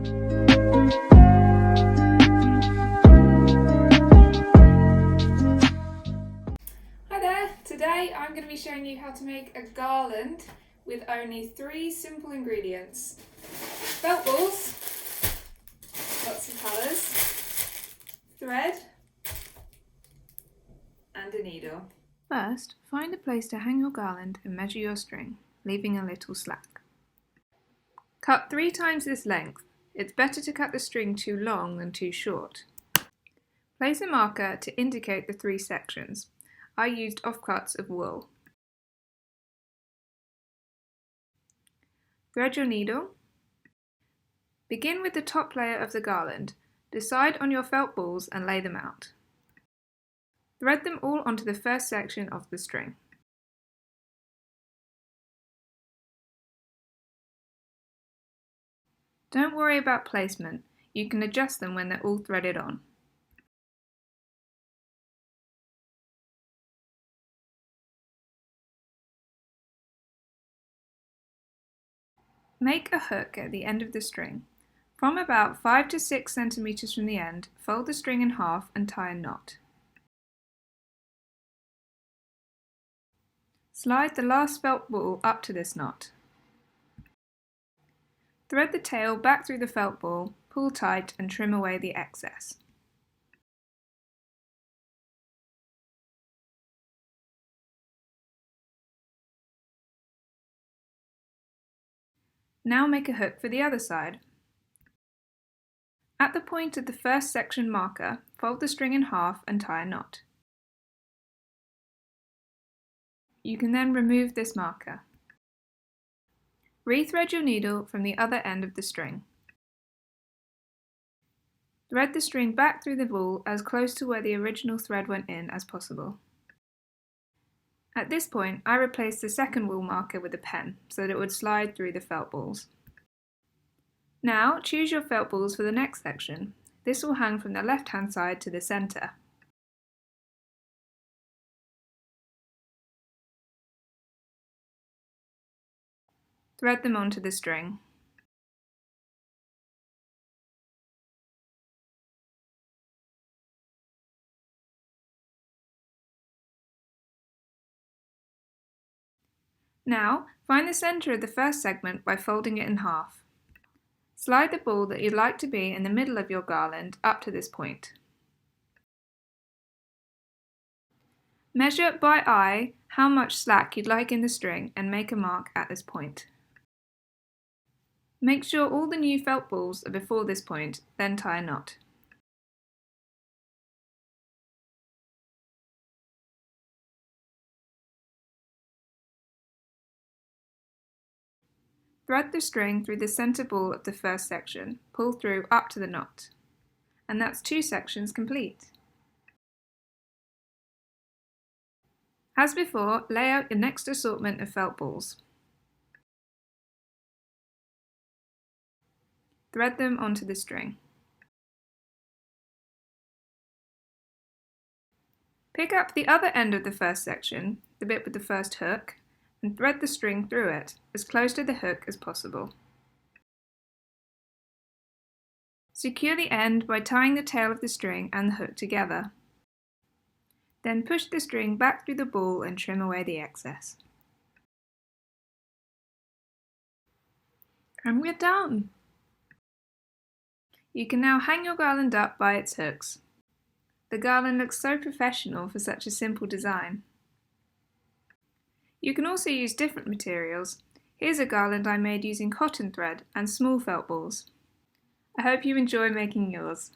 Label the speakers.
Speaker 1: Hi there, today I'm going to be showing you how to make a garland with only 3 simple ingredients. Felt balls, lots of colours, thread and a needle. First, find a place to hang your garland and measure your string, leaving a little slack. Cut 3 times this length. It's better to cut the string too long than too short. Place a marker to indicate the 3 sections. I used offcuts of wool. Thread your needle. Begin with the top layer of the garland. Decide on your felt balls and lay them out. Thread them all onto the first section of the string. Don't worry about placement. You can adjust them when they're all threaded on. Make a hook at the end of the string. From about 5 to 6 centimeters from the end, fold the string in half and tie a knot. Slide the last felt ball up to this knot. Thread the tail back through the felt ball, pull tight and trim away the excess. Now make a hook for the other side. At the point of the first section marker, fold the string in half and tie a knot. You can then remove this marker. Rethread your needle from the other end of the string. Thread the string back through the ball as close to where the original thread went in as possible. At this point, I replaced the second wool marker with a pen so that it would slide through the felt balls. Now choose your felt balls for the next section. This will hang from the left-hand side to the centre. Thread them onto the string. Now, find the centre of the first segment by folding it in half. Slide the ball that you'd like to be in the middle of your garland up to this point. Measure by eye how much slack you'd like in the string and make a mark at this point. Make sure all the new felt balls are before this point, then tie a knot. Thread the string through the centre ball of the first section, pull through up to the knot. And that's 2 sections complete. As before, lay out your next assortment of felt balls. Thread them onto the string. Pick up the other end of the first section, the bit with the first hook, and thread the string through it, as close to the hook as possible. Secure the end by tying the tail of the string and the hook together. Then push the string back through the ball and trim away the excess. And we're done! You can now hang your garland up by its hooks. The garland looks so professional for such a simple design. You can also use different materials. Here's a garland I made using cotton thread and small felt balls. I hope you enjoy making yours.